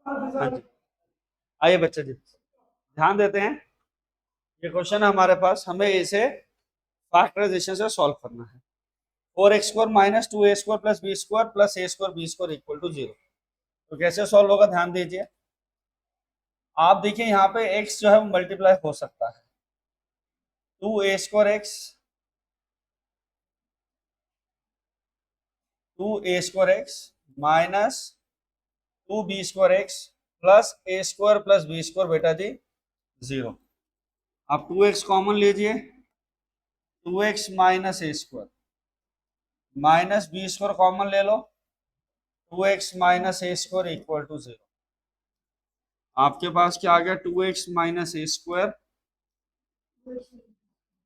हाँ जी, आइए बच्चे जी ध्यान देते हैं। ये क्वेश्चन है हमारे पास, हमें इसे फैक्टराइजेशन से सॉल्व करना है। 4x² minus 2a² plus b² plus a² b² equal to 0। तो कैसे सॉल्व होगा ध्यान दीजिए। आप देखिए यहाँ पे x जो है वो मल्टीप्लाई हो सकता है। 2a² x 2a² x minus 2b² x plus a² plus b² बेटा जी 0। आप 2x कॉमन लीजिए, 2x minus a² minus b² common ले लो, 2x minus a² equal to 0। आपके पास क्या आ गया, 2x minus a²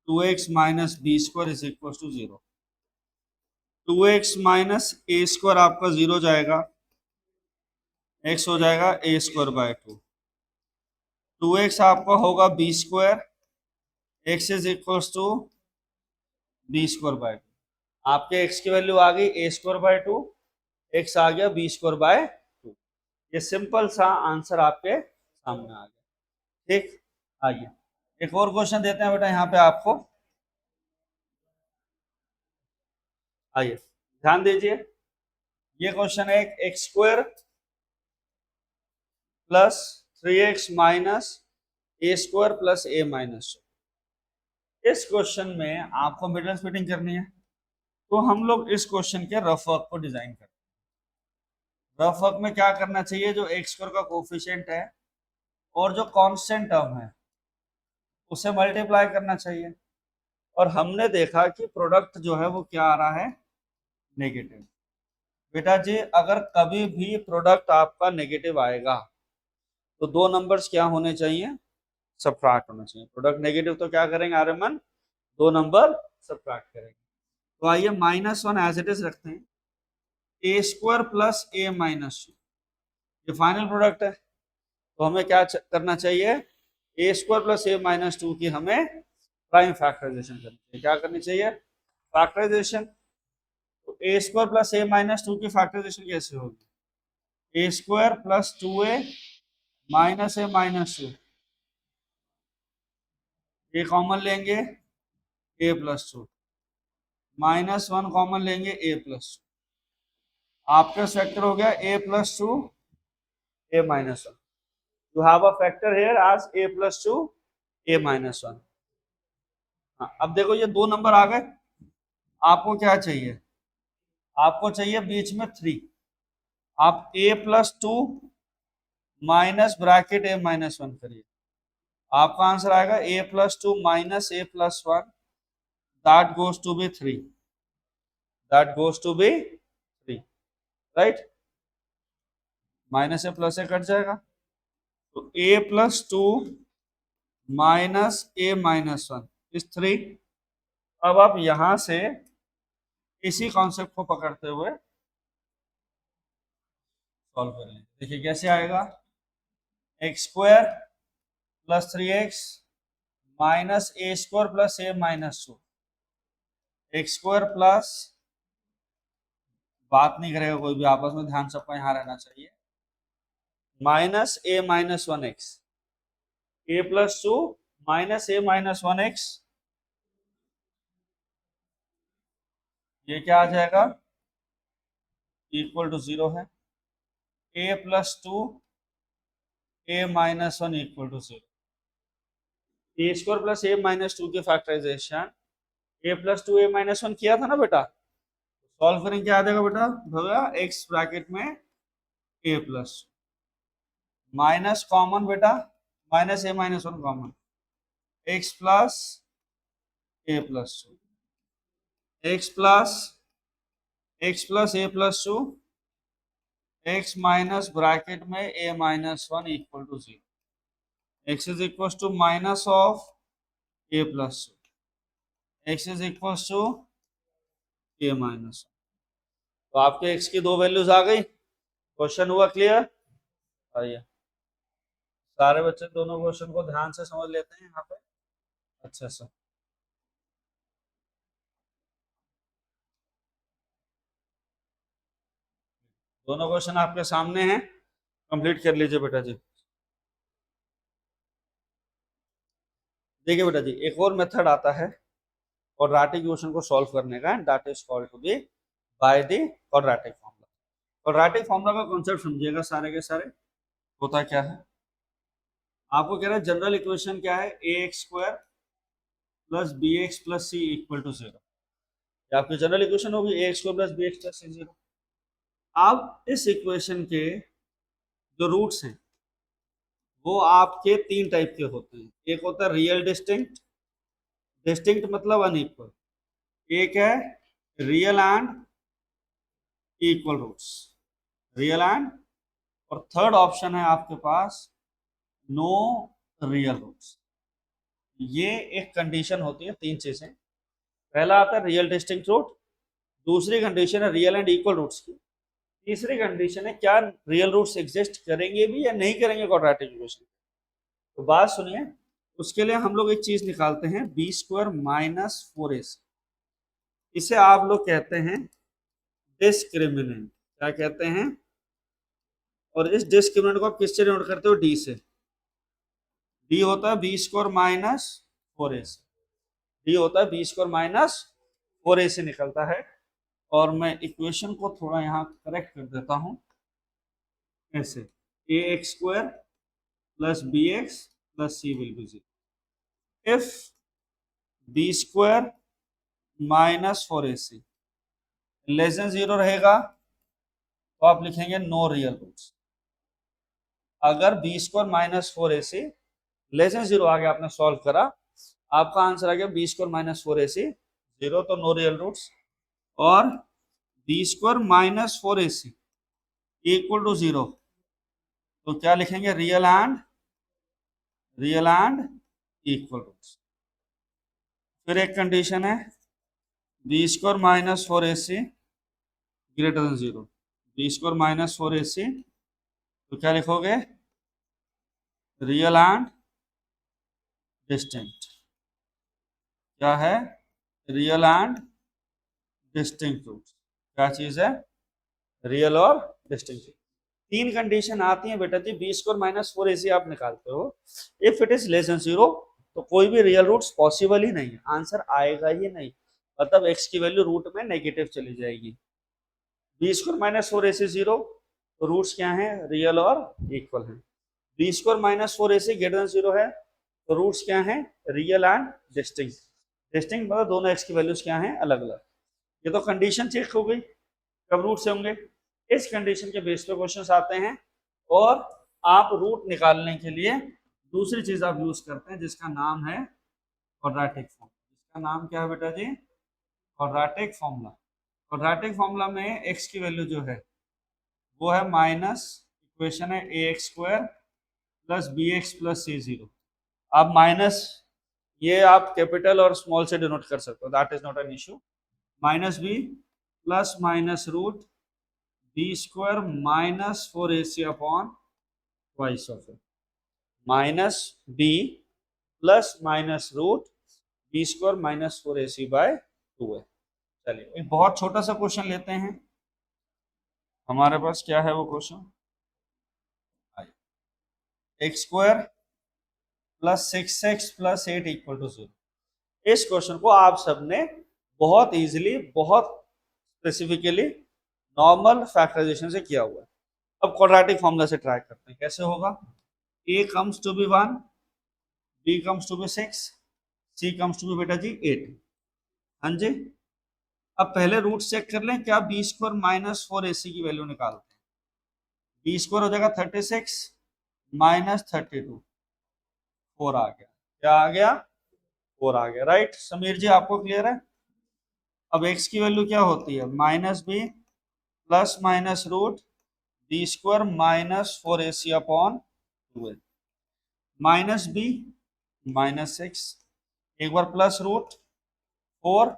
2x minus b² is equal to 0। 2x minus a² आपका 0 जाएगा, x हो जाएगा a² बाय 2। 2x आपका होगा b², x is equal to b² by 2। आपके x की वैल्यू आ गई a² बाय 2, x आ गया b² बाय 2। ये सिंपल सा आंसर आपके सामने आ गया। ठीक, आइए एक और क्वेश्चन देते हैं बेटा यहाँ पे आपको। आइए ध्यान दीजिए, ये क्वेश्चन है x² plus 3x minus a² plus a minus. इस क्वेश्चन में आपको मिडल स्प्लिटिंग करनी है, तो हम लोग इस क्वेश्चन के रफ वर्क को डिजाइन करते हैं। रफ वर्क में क्या करना चाहिए, जो x² का कोफिशिएंट है और जो कांस्टेंट टर्म है उसे मल्टीप्लाई करना चाहिए। और हमने देखा कि प्रोडक्ट जो है वो क्या आ रहा है, नेगेटिव। बेटा जी अगर कभी भी प्रोडक्ट आपका नेगेटिव आएगा तो दो नंबर्स क्या होने चाहिए, सबट्रैक्ट होना चाहिए। प्रोडक्ट नेगेटिव तो क्या करेंगे आर्यमन, दो नंबर सबट्रैक्ट करेंगे। तो आइए -1 एज इट इज रखते हैं, a² प्लस a माइनस 2 ये फाइनल प्रोडक्ट है। तो हमें क्या करना चाहिए, a² प्लस a माइनस 2 की हमें प्राइम फैक्टराइजेशन करनी चाहिए। क्या करनी चाहिए, फैक्टराइजेशन। तो a² प्लस a माइनस 2 की फैक्टराइजेशन कैसे होगी, a² plus 2a minus a minus 2, ये कॉमन लेंगे a प्लस 2, -1 कॉमन लेंगे a प्लस 2। आपका फैक्टर हो गया a plus 2 a minus 1। You have a factor here as a plus 2 a minus 1। अब देखो ये दो नंबर आ गए, आपको क्या चाहिए, आपको चाहिए बीच में 3। आप a plus 2 minus bracket a minus 1 करिए, आपका आंसर आएगा a plus 2 minus a plus 1, that goes to be 3, that goes to be 3, right. Minus a plus a cut जाएगा, तो a plus 2 minus a minus 1 is 3। अब आप यहां से इसी कॉन्सेप्ट को पकड़ते हुए सॉल्व कर लेंगे। देखिए कैसे आएगा, x² plus 3x minus a² plus a minus 2, x² plus, बात नहीं करेगा कोई भी, आपस में ध्यान सबका यहाँ रहना चाहिए, minus a minus 1x, a plus 2 minus a minus 1x, ये क्या आ जाएगा, इक्वल टू 0 है। a plus 2 a minus 1 equal to 0। a² plus a minus 2 की factorization a plus 2 a minus 1 किया था ना बेटा, सॉल्व करेंगे क्या आ जाएगा बेटा, भैया x ब्रैकेट में a प्लस माइनस कॉमन बेटा, minus a minus 1 common, x plus a plus 2, x plus a plus 2, x minus bracket में a minus 1 equal to 0, x is equal to minus of a plus 2, x is equal to a minus 1। तो आपके x की दो values आ गई, question हुआ clear. आइए सारे बच्चे दोनों क्वेश्चन को ध्यान से समझ लेते हैं यहाँ पे अच्छे से। दोनों क्वेश्चन आपके सामने हैं, कंप्लीट कर लीजिए बेटा जी। देखिए बेटा जी, एक और मेथड आता है क्वाड्रेटिक इक्वेशन को सॉल्व करने का, that is called to be by the quadratic formula. Quadratic formula का कॉन्सेप्ट समझिएगा सारे के सारे। होता क्या है, आपको कह रहा है जनरल इक्वेशन क्या है, A X square plus B X plus C equal to 0। आपकी जनरल इक्वेशन होगी A X square plus B X plus C 0। अब इस इक्वेशन के जो रूट्स हैं वो आपके तीन टाइप के होते हैं। एक होता है रियल डिस्टिंक्ट, डिस्टिंक्ट मतलब अनइक्वल। एक है real and equal roots, real and, और थर्ड ऑप्शन है आपके पास नो रियल रूट्स। ये एक कंडीशन होती है, तीन चीजें। पहला आता है रियल डिस्टिंक्ट रूट, दूसरी कंडीशन है रियल एंड इक्वल रूट्स की, तीसरी कंडीशन है क्या रियल रूट्स एग्जिस्ट करेंगे भी या नहीं करेंगे क्वाड्रेटिक इक्वेशन। तो बात सुनिए, उसके लिए हम लोग एक चीज निकालते हैं, बी स्क्वायर माइनस 4ac। इसे आप लोग कहते हैं डिस्क्रिमिनेंट। क्या कहते हैं, और इस डिस्क्रिमिनेंट को आप किससे डिनोट करते हो, डी से। डी होता है b square minus 4ac, D होता है बी स्क्वायर माइनस 4ac निकलता है। और मैं इक्वेशन को थोड़ा यहाँ करेक्ट कर देता हूँ, ऐसे A X square plus B X plus C will be 0 if B square minus 4ac less than 0 रहेगा तो आप लिखेंगे नो रियल रूट्स। अगर B square minus 4ac less than 0 आ गया, आपने सॉल्व करा, आपका आंसर आ गया बी स्क्वायर माइनस 4ac 0, तो नो रियल रूट्स। और b square minus 4ac equal to 0, तो क्या लिखेंगे, रियल एंड इक्वल रूट्स। फिर एक कंडीशन है b square minus 4ac greater than 0, b square minus 4ac, तो क्या लिखोगे, रियल एंड डिस्टिंक्ट। क्या है, रियल एंड डिस्टिंक्ट रूट्स। क्या चीज है, रियल और डिस्टिंक्ट। तीन कंडीशन आती हैं बेटा जी, बी स्क्वायर माइनस 4ac आप निकालते हो, if it is less than 0 तो कोई भी रियल रूट्स पॉसिबल ही नहीं है, आंसर आएगा ही नहीं, मतलब x की वैल्यू रूट में नेगेटिव चली जाएगी। बी स्क्वायर माइनस 4ac 0, तो रूट्स क्या है, रियल और इक्वल है। B square minus 4ac greater than 0 है, तो रूट्स क्या है, रियल एंड डिस्टिंक्ट। डिस्टिंक्ट मतलब दोनों x की वैल्यूज क्या है, अलग अलग। ये तो कंडीशन चेक हो गई कब रूट से होंगे, इस कंडीशन के बेस पे क्वेश्चंस आते हैं। और आप रूट निकालने के लिए दूसरी चीज आप यूज करते हैं जिसका नाम है क्वाड्रेटिक फॉर्मूला। इसका नाम क्या है बेटा जी, क्वाड्रेटिक फॉर्मूला। क्वाड्रेटिक फॉर्मूला में x की वैल्यू जो है वो है माइनस, इक्वेशन है A X square plus B X plus C 0। आप माइनस, ये आप कैपिटल और स्मॉल से डिनोट कर सकते हो, that is not an issue. Minus b plus minus root b square minus 4ac upon twice of it, minus b plus minus root b square minus 4ac by 2 है। चलिए एक बहुत छोटा सा क्वेश्चन लेते हैं, हमारे पास क्या है वो question, x square plus 6x plus 8 equal to 0। इस क्वेश्चन को आप सबने बहुत इजीली, बहुत स्पेसिफिकली नॉर्मल फैक्टराइजेशन से किया हुआ है। अब क्वाड्रेटिक फॉर्मूला से ट्राई करते हैं कैसे होगा। a comes to be 1, b comes to be 6, c comes to be बेटा जी 8। हाँ जी, अब पहले रूट चेक कर लें, क्या बी स्क्वायर माइनस 4ac की वैल्यू निकालते हैं। बी स्क्वायर हो जाएगा 36 माइनस 32, 4 आ गया। क्या आ गया, 4 आ गया, राइट। समीर जी आपको क्लियर है। अब x की वैल्यू क्या होती है, minus b plus minus root b square minus 4ac upon 2 है, माइनस बी माइनस 6, एक बार प्लस रूट 4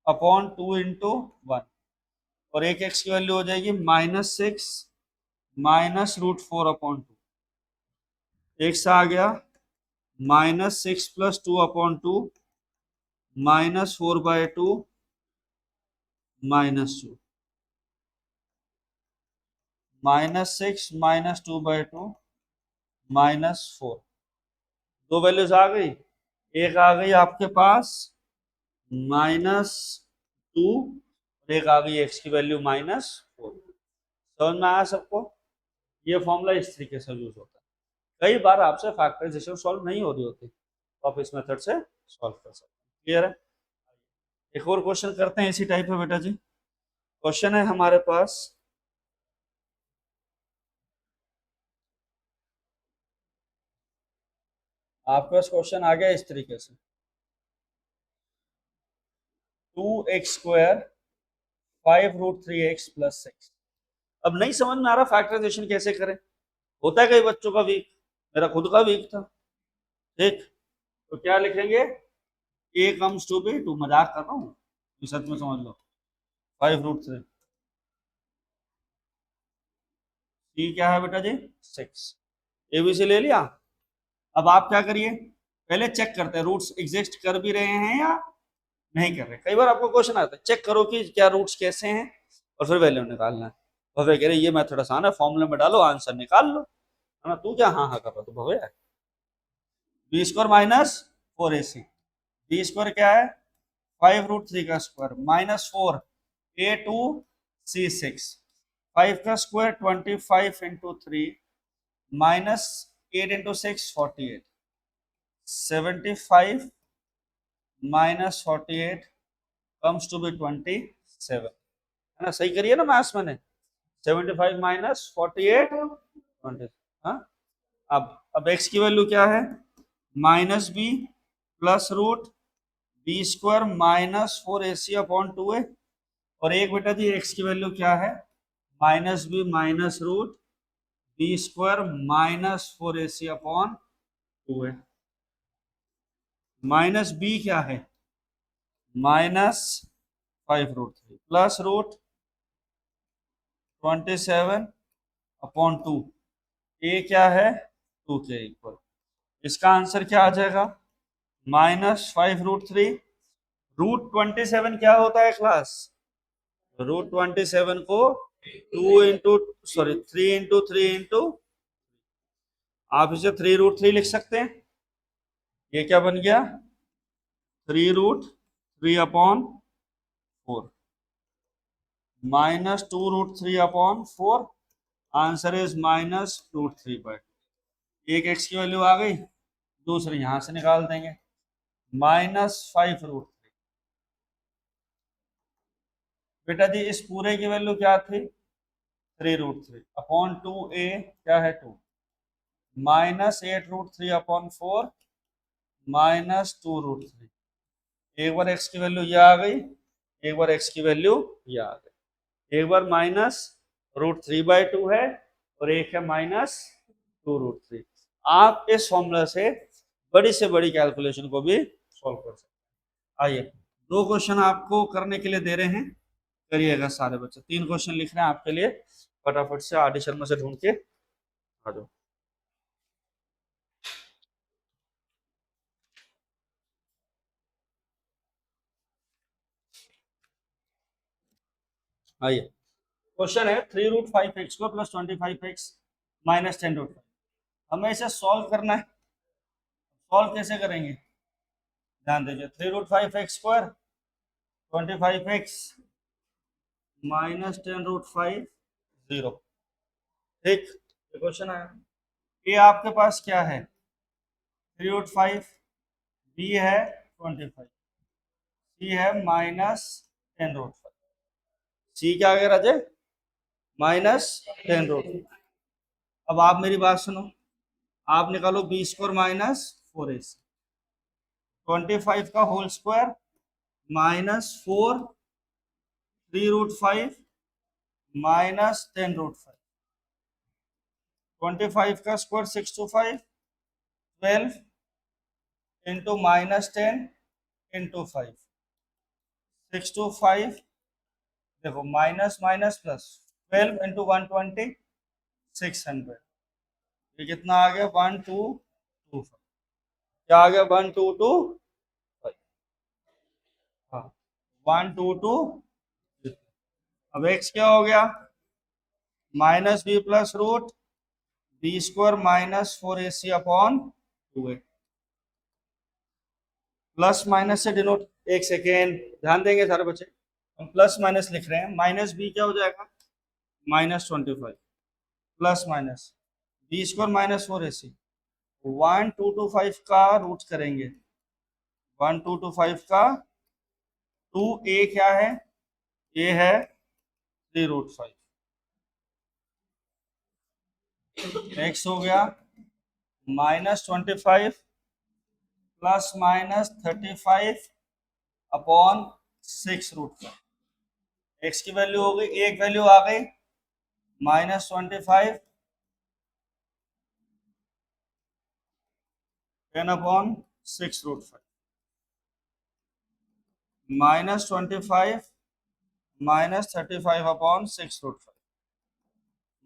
अपॉन 2 इंटू 1, और एक x की वैल्यू हो जाएगी minus 6 minus root 4 upon 2, x आ गया minus 6 plus 2 upon 2 minus 4 by 2 minus 2, -6 -2/2 -4, दो वैल्यूज आ गई। एक आ गई आपके पास -2, एक आ गई एक्स की वैल्यू -4। समझ में आया सबको? ये फॉर्मूला इस तरीके से यूज होता है। कई बार आपसे फैक्टराइजेशन सॉल्व नहीं हो रही होती, तो आप इस मेथड से सॉल्व कर सकते हैं। क्लियर है? एक और क्वेश्चन करते हैं इसी टाइप में बेटा जी। क्वेश्चन है हमारे पास, आपके पास क्वेश्चन आ गया इस तरीके से, 2x² 5√3x + 6। अब नहीं समझ में आ रहा फैक्टराइजेशन कैसे करें, होता है कई बच्चों का वीक, मेरा खुद का वीक था। ठीक, तो क्या लिखेंगे, a कम्स टू बी 2, मजाक कर रहा हूँ, सच में समझ लो, 5√3, c क्या है बेटा जी 6, abc ले लिया। अब आप क्या करिए, पहले चेक करते हैं रूट्स एग्जिस्ट कर भी रहे हैं या नहीं कर रहे। कई बार आपको क्वेश्चन आता है, चेक करो कि क्या रूट्स कैसे हैं और फिर वैल्यू निकालना है। और फिर कह रहे ये मेथड आसान है, फॉर्मूले में डालो आंसर निकाल लो, है ना। तू क्या हाँ हाँ कर रहा, तू भगोया है। b² - 4ac, b² क्या है 5√3 का स्क्वायर -4 a2c6, 5 का स्क्वायर 25 × 3 -8 × 6 48, 75 -48 कम्स टू बी 27, है ना। सही करिए ना मैथ्स मैंने, 75 - 48 20। हाँ, अब x की वैल्यू क्या है -b + b² -4ac/2a, और एक बेटा जी x की वैल्यू क्या है -b - b² -4ac/2a। -b क्या है -5√3 +√27/2, a क्या है 2 के इक्वल। इसका आंसर क्या आ जाएगा -5√3, √27 क्या होता है क्लास, √27 को 3 × 3 आप इसे 3√3 लिख सकते हैं। ये क्या बन गया 3√3/4 -2√3/4, आंसर इज -√3/2। एक x की वैल्यू आ गई, दूसरी यहां से निकाल देंगे -5√3। बेटा जी इस पूरे की वैल्यू क्या थी 3√3/2a क्या है 2, -8√3/4 -2√3। एक बार x की वैल्यू ये आ गई, एक बार x की वैल्यू ये आ गई। एक बार -√3/2 है और एक है -2√3। आप इस फॉर्मूला से बड़ी कैलकुलेशन को भी सॉल्व कर सकते हैं। आइए दो क्वेश्चन आपको करने के लिए दे रहे हैं, करिएगा सारे बच्चे। 3 क्वेश्चन लिख रहे हैं आपके लिए, फटाफट से आर डी शर्मा से ढूंढ के आ जाओ। आइए क्वेश्चन है 3√5x² + 25x - 10√5। हमें इसे सॉल्व करना है। सॉल्व कैसे करेंगे, ध्यान दीजिए, 3√5x² 25x - 10√5 0। ठीक, ये क्वेश्चन आया। ये आपके पास क्या है 3√5, बी है 25, सी है -10√5। सी क्या आ गया राजे -10√5। अब आप मेरी बात सुनो, आप निकालो b² - 4ac, 25 का होल स्क्वायर -4 3√5 -10√5, 25 का स्क्वायर 625 12 इंटू -10 इंटू 5 625, देखो माइनस माइनस प्लस 12 इंटू 120 600, ये कितना आ गया 1225, क्या आ गया 1225, हाँ 122। अब x क्या हो गया minus b plus root b square minus 4ac upon 2a। Plus minus से डिनोट, एक सेकेंड ध्यान देंगे सारे बच्चे, हम प्लस माइनस लिख रहे हैं। माइनस बी क्या हो जाएगा, -25 plus minus b square minus 4ac। 1225 का रूट करेंगे, 1225 का 2a क्या है, a है 3√5। नेक्स्ट हो गया -25 प्लस माइनस 35 अपॉन 6√5। एक्स की वैल्यू हो गई, एक वैल्यू आ गई -25 10 अपॉन 6√5, -25 -35 अपॉन 6√5,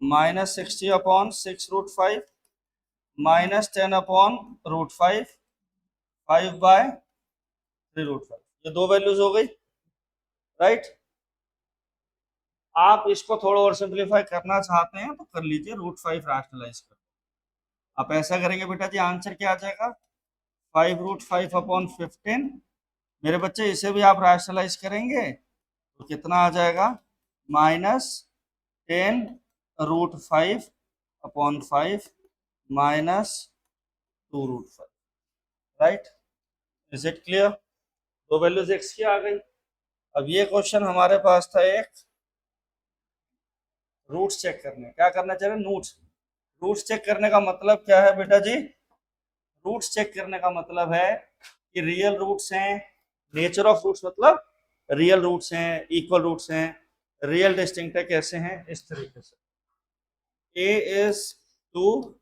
-60 अपॉन 6√5, -10 अपॉन √5, 5/3√5। ये दो वैल्यूज हो गई, राइट। आप इसको थोड़ा और सिंप्लीफाई करना चाहते हैं तो कर लीजिए, √5 रैशनलाइज कर। आप ऐसा करेंगे बेटा जी, आंसर क्या आ जाएगा, 5√5 अपॉन 15। मेरे बच्चे इसे भी आप रैशनलाइज करेंगे तो कितना आ जाएगा, -10√5 upon 5 -2√5, right. Is it clear. दो वैल्यूज एक्स की आ गई। अब ये क्वेश्चन हमारे पास था एक रूट्स चेक करने, क्या करना चाहिए, रूट्स चेक करने का मतलब क्या है बेटा जी, रूट्स चेक करने का मतलब है कि रियल रूट्स हैं, नेचर ऑफ रूट्स मतलब रियल रूट्स हैं, इक्वल रूट्स हैं, रियल डिस्टिंक्ट है, कैसे हैं, इस तरीके से। a is 2,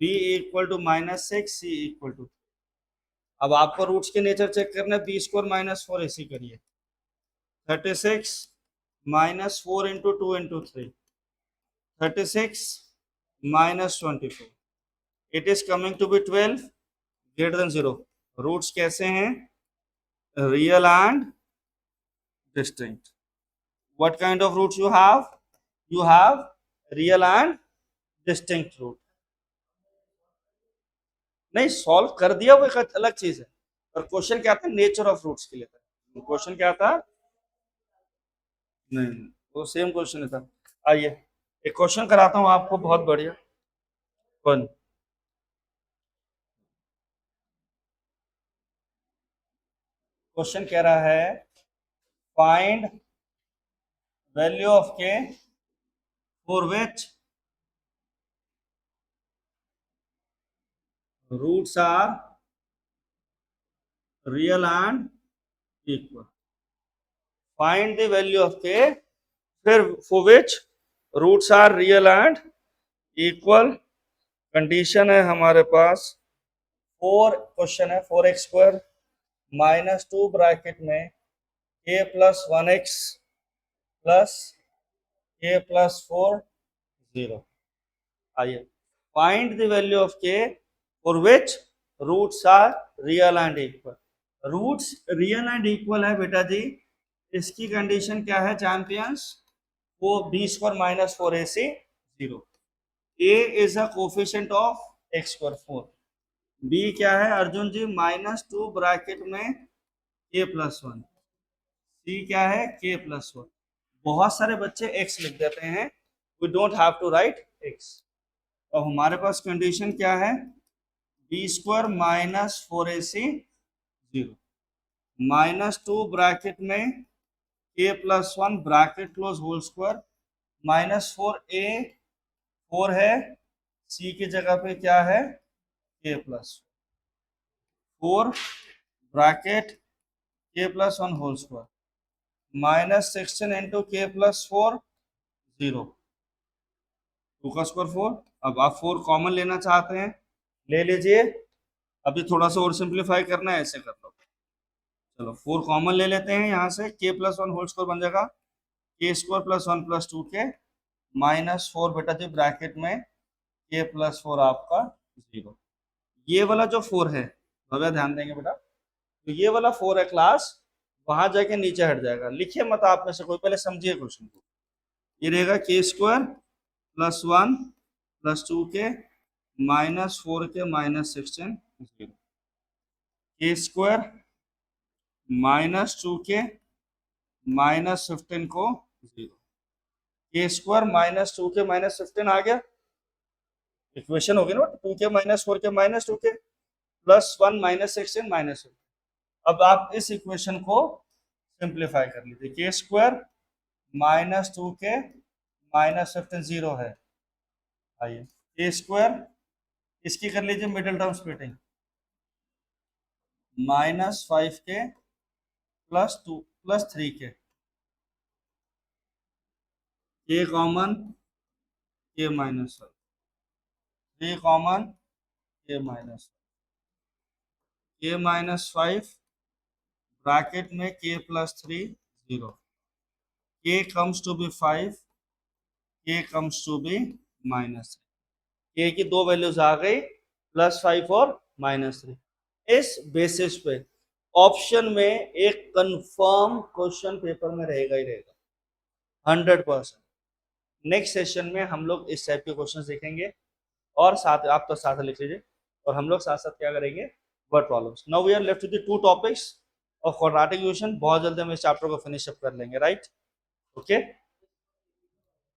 b equal to -6, c equal to. अब आपको रूट्स के नेचर चेक करना है, बी स्क्वायर -4ac करिए, 36 -4 into 2 into 3, 36 -24, it is coming to be 12 greater than 0। Roots कैसे हैं, real and distinct. What kind of roots you have real and distinct root. नहीं, solve कर दिया वो एक अलग चीज है, और क्वेश्चन क्या था, नेचर ऑफ रूट्स के लिए था। क्वेश्चन क्या था, नहीं वो सेम क्वेश्चन था। आइए एक क्वेश्चन कराता हूं आपको, बहुत बढ़िया। वन, क्वेश्चन कह रहा है find value of k for which roots are real and equal. Find the value of k, फिर for which roots are real and equal. Condition है हमारे पास, 4 क्वेश्चन है, 4x² -2 ब्रैकेट में a + 1x प्लस a + 4 0। आइए, find the value of k for which roots are real and equal. Roots real and equal है बेटा जी, इसकी condition क्या है चैंपियंस, वो b² - 4ac 0। a is a coefficient of x² 4, b क्या है अर्जुन जी, -2 bracket में a + 1, c क्या है k + 1। बहुत सारे बच्चे x लिख देते हैं, we don't have to write x। तो हमारे पास कंडीशन क्या है, b² - 4ac 0, -2 ब्रैकेट में a + 1 bracket close whole square, -4a 4 है, c की जगह पे क्या है k + 4 bracket k + 1 whole square, -16 into k + 4 0, 2 का स्क्वायर 4। अब आप 4 कॉमन लेना चाहते हैं, ले लीजिए। अभी थोड़ा सा और सिंप्लीफाई करना है, ऐसे कर लो। चलो 4 कॉमन ले लेते हैं, यहाँ से k + 1 होल स्क्वायर बन जाएगा k² + 1 + 2k -4 बेटा जी ब्रैकेट में k + 4 आपका 0। ये वाला जो 4 है, भव्या ध्यान देंगे बेटा, तो ये वाला 4 है क्लास, वहां जाके नीचे हट जाएगा। लिखिए मत आप में से कोई, पहले समझिए क्वेश्चन को। ये रहेगा k² +1 +2k -4 के -16 0 k स्क्वायर -2k -15 को 0 k स्क्वायर -2k -15 आ गया इक्वेशन होगी ना 2k -4 के -2k +1 -16 -15। अब आप इस इक्वेशन को सिंप्लीफाई कर लीजिए k स्क्वायर -2k -15 0 है। आइए k स्क्वायर इसकी कर लीजिए middle term splitting -5k +2 +3k k common k -1 3 common k -5 bracket में k +3 0 k comes to be 5 k comes to be -3 k की दो वैल्यूज आ गई +5 और -3। इस बेसिस पे ऑप्शन में एक कंफर्म क्वेश्चन पेपर में रहेगा ही रहेगा 100%। नेक्स्ट सेशन में हम लोग इस टाइप के क्वेश्चंस देखेंगे और साथ आप तो साथ लिख लीजिए और हम लोग साथ साथ क्या करेंगे word problems. Now we are left with the 2 topics of quadratic equation. बहुत जल्दी हम इस चैप्टर को फिनिश अप कर लेंगे, राइट? ओके।